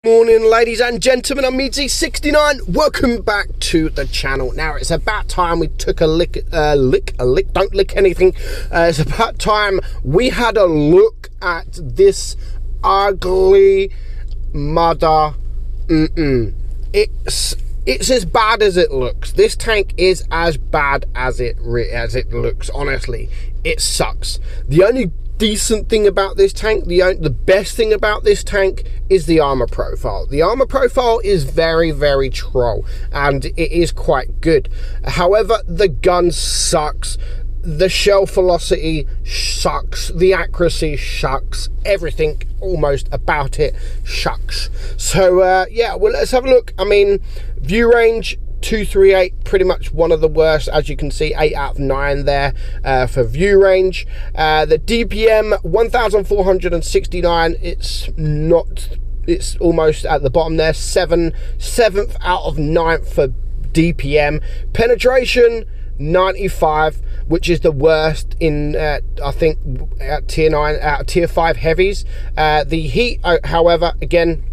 Morning, ladies and gentlemen, I'm meadsyreplays. Welcome back to the channel. Now it's about time we took a lick, don't lick anything. It's about time we had a look at this ugly mother. It's as bad as it looks. This tank is as bad as it looks. Honestly, it sucks. The only decent thing about this tank, the best thing about this tank is the armor profile. The armor profile is very, very troll, and it is quite good. However, the gun sucks. The shell velocity sucks. The accuracy sucks. Everything almost about it sucks. So yeah, well, let's have a look. I mean, view range 238, pretty much one of the worst, as you can see. 8 out of 9 there for view range. The DPM 1469, it's almost at the bottom there. 7th out of 9th for DPM. Penetration 95, which is the worst in I think at tier 9 out of tier 5 heavies. The heat, however, again,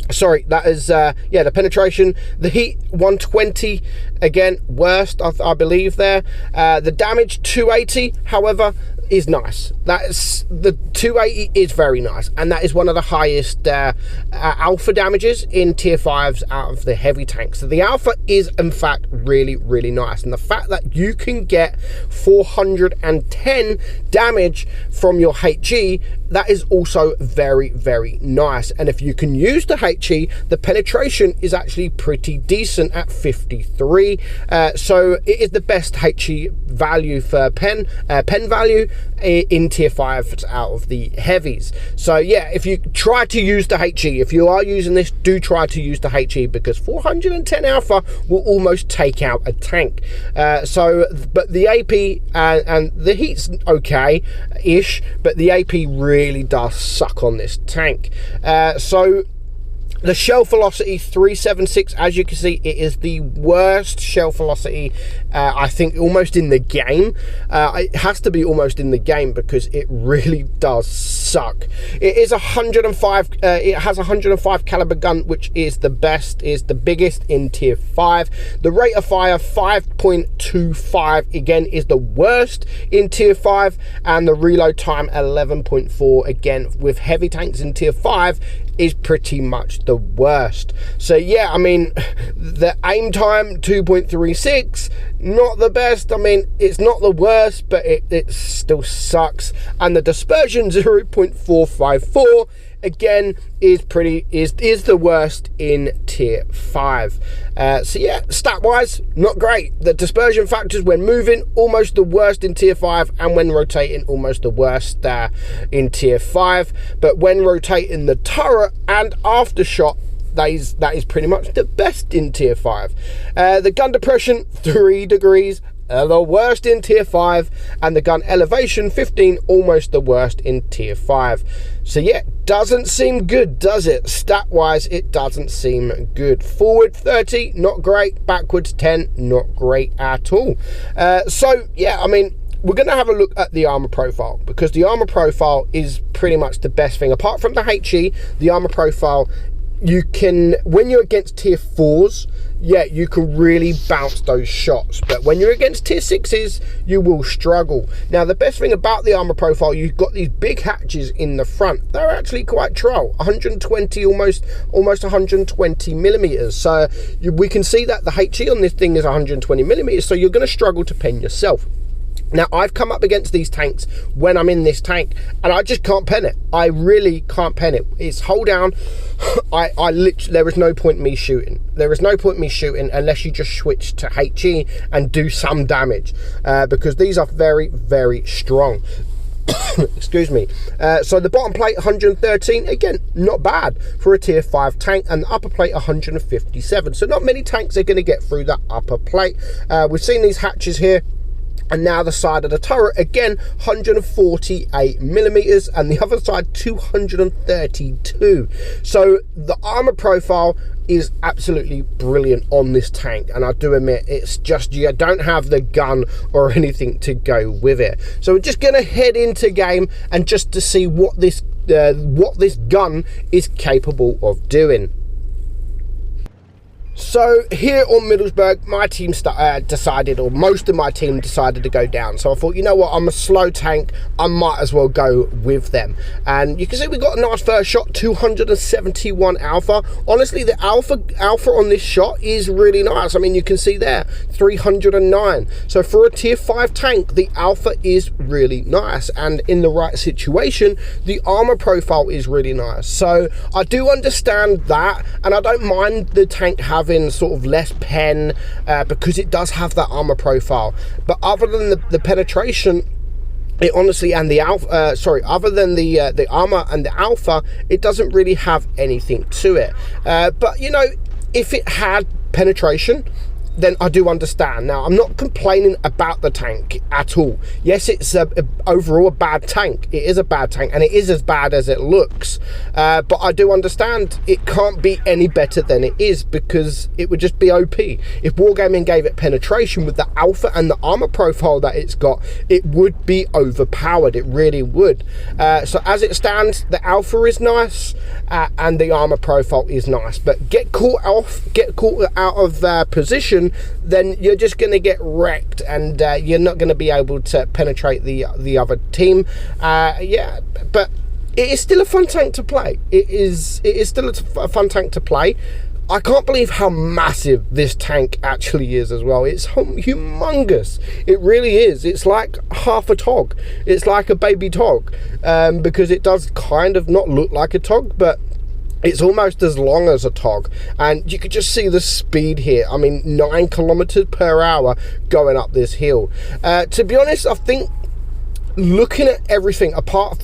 sorry, that is yeah, the penetration, the heat 120, again worst, I believe there. The damage 280, however, is nice. That is, the 280 is very nice, and that is one of the highest alpha damages in tier 5s out of the heavy tanks. So the alpha is in fact really, really nice, and the fact that you can get 410 damage from your HE, that is also very, very nice. And if you can use the HE, the penetration is actually pretty decent at 53. So it is the best HE value for pen value in tier 5 out of the heavies. So yeah, if you try to use the HE, if you are using this, do try to use the HE, because 410 alpha will almost take out a tank. But the AP and the heat's okay-ish, but the AP really does suck on this tank. So the shell velocity 376, as you can see, it is the worst shell velocity I think almost in the game. It has to be almost in the game, because it really does suck. It is 105 it has a 105 caliber gun, which is the best, is the biggest in tier 5. The rate of fire 5.25, again, is the worst in tier 5, and the reload time 11.4, again with heavy tanks in tier 5 is pretty much the worst. So yeah, I mean, the aim time 2.36, not the best. I mean, it's not the worst, but it still sucks. And the dispersion 0.454, again, is the worst in tier 5. So yeah, stat wise, not great. The dispersion factors when moving, almost the worst in tier 5, and when rotating, almost the worst in tier 5. But when rotating the turret and aftershock, that is pretty much the best in tier 5. The gun depression 3 degrees, the worst in tier 5, and the gun elevation 15, almost the worst in tier 5. So yeah, doesn't seem good, does it? Stat wise, it doesn't seem good. Forward 30, not great. Backwards 10, not great at all. So yeah, I mean, we're going to have a look at the armor profile, because the armor profile is pretty much the best thing. Apart from the HE, the armor profile, you can, when you're against tier 4s, yeah, you can really bounce those shots, but when you're against tier 6s, you will struggle. Now, the best thing about the armor profile, you've got these big hatches in the front. They're actually quite troll, 120, almost 120 millimeters. So we can see that the HE on this thing is 120 millimeters, so you're going to struggle to pen yourself. Now, I've come up against these tanks when I'm in this tank, and I just can't pen it. I really can't pen it. It's hold down. I literally, there is no point in me shooting. There is no point in me shooting unless you just switch to HE and do some damage, because these are very, very strong. Excuse me. So the bottom plate 113, again, not bad for a tier 5 tank, and the upper plate 157. So not many tanks are going to get through that upper plate. We've seen these hatches here. And now the side of the turret, again, 148 millimeters, and the other side 232. So the armor profile is absolutely brilliant on this tank, and I do admit it's just you don't have the gun or anything to go with it. So we're just gonna head into game and just to see what this gun is capable of doing. So here on Middlesbrough, my team decided, or most of my team decided to go down. So I thought, you know what, I'm a slow tank, I might as well go with them. And you can see we got a nice first shot, 271 alpha. Honestly, the alpha on this shot is really nice. I mean, you can see there, 309. So for a tier 5 tank, the alpha is really nice. And in the right situation, the armor profile is really nice. So I do understand that, and I don't mind the tank having sort of less pen because it does have that armor profile. But other than the penetration, it honestly, and the alpha, other than the armor and the alpha, it doesn't really have anything to it. But you know, if it had penetration, then I do understand. Now, I'm not complaining about the tank at all. Yes, it's overall a bad tank. It is a bad tank, and it is as bad as it looks. But I do understand it can't be any better than it is, because it would just be OP. If Wargaming gave it penetration with the alpha and the armor profile that it's got, it would be overpowered. It really would. So as it stands, the alpha is nice, and the armor profile is nice. But get caught out of position, then you're just going to get wrecked, and you're not going to be able to penetrate the other team. Yeah, but it is still a fun tank to play. It is still a fun tank to play. I can't believe how massive this tank actually is as well. It's humongous. It really is. It's like half a tog. It's like a baby tog, because it does kind of not look like a tog, but it's almost as long as a tog, and you could just see the speed here. I mean, 9 kilometers per hour going up this hill. To be honest, I think looking at everything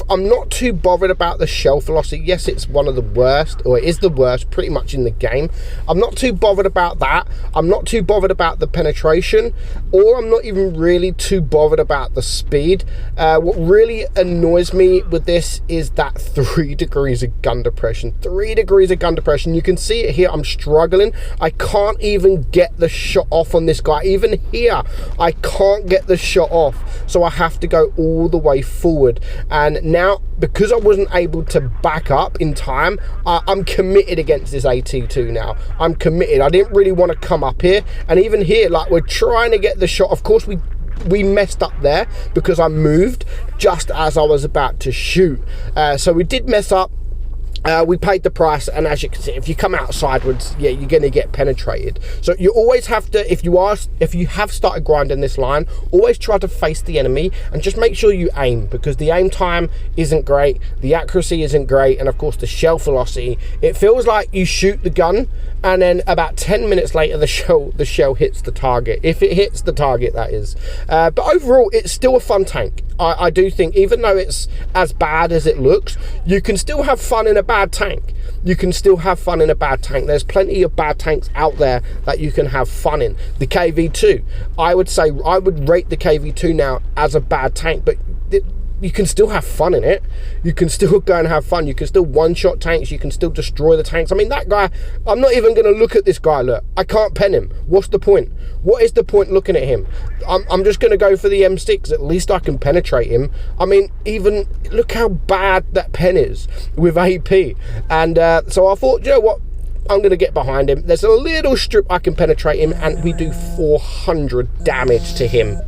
I'm not too bothered about the shell velocity. Yes, it's one of the worst, or it is the worst pretty much in the game. I'm not too bothered about that. I'm not too bothered about the penetration, or I'm not even really too bothered about the speed. What really annoys me with this is that 3 degrees of gun depression. 3 degrees of gun depression. You can see it here. I'm struggling. I can't even get the shot off on this guy. Even here, I can't get the shot off, so I have to go all the way forward. And now, because I wasn't able to back up in time, I'm committed against this AT2 now. I'm committed. I didn't really want to come up here, and even here, like, we're trying to get the shot. Of course, we messed up there because I moved just as I was about to shoot. So we did mess up. We paid the price, and as you can see, if you come out sideways, yeah, you're going to get penetrated. So you always have to, if you have started grinding this line, always try to face the enemy, and just make sure you aim, because the aim time isn't great, the accuracy isn't great, and of course the shell velocity. It feels like you shoot the gun, and then about 10 minutes later the shell hits the target, if it hits the target, that is. But overall, it's still a fun tank. I do think, even though it's as bad as it looks, you can still have fun in a bad tank. You can still have fun in a bad tank. There's plenty of bad tanks out there that you can have fun in. The KV2, I would say, I would rate the KV2 now as a bad tank, but you can still have fun in it. You can still go and have fun. You can still one-shot tanks. You can still destroy the tanks. I mean, that guy, I'm not even going to look at this guy. Look, I can't pen him. What's the point? What is the point looking at him? I'm just going to go for the M6. At least I can penetrate him. I mean, even look how bad that pen is with AP. And so I thought, you know what? I'm going to get behind him. There's a little strip I can penetrate him, and we do 400 damage to him.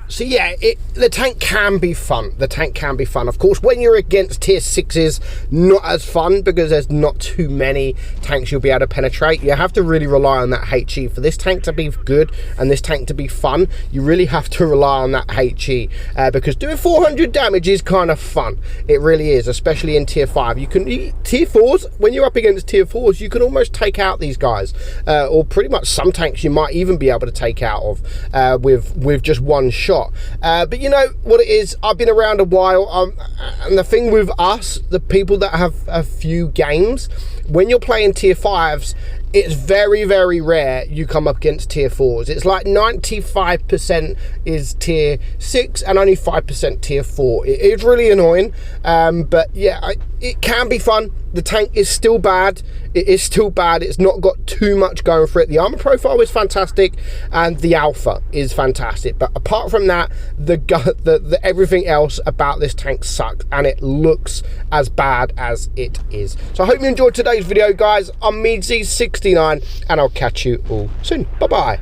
So yeah, the tank can be fun. The tank can be fun. Of course, when you're against tier 6s, not as fun, because there's not too many tanks you'll be able to penetrate. You have to really rely on that HE. For this tank to be good and this tank to be fun, you really have to rely on that HE, because doing 400 damage is kind of fun. It really is, especially in tier 5. You can tier 4s, when you're up against tier 4s, you can almost take out these guys, or pretty much some tanks you might even be able to take out of with just one shot. But you know what it is, I've been around a while, and the thing with us, the people that have a few games, when you're playing tier 5s, it's very, very rare you come up against tier 4s. It's like 95% is tier 6 and only 5% tier 4. It is really annoying, but yeah, it can be fun. The tank is still bad. It is still bad. It's not got too much going for it. The armor profile is fantastic and the alpha is fantastic, but apart from that, the everything else about this tank sucks and it looks as bad as it is. So I hope you enjoyed today's video, guys. I'm meadsyreplays and I'll catch you all soon. Bye bye.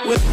With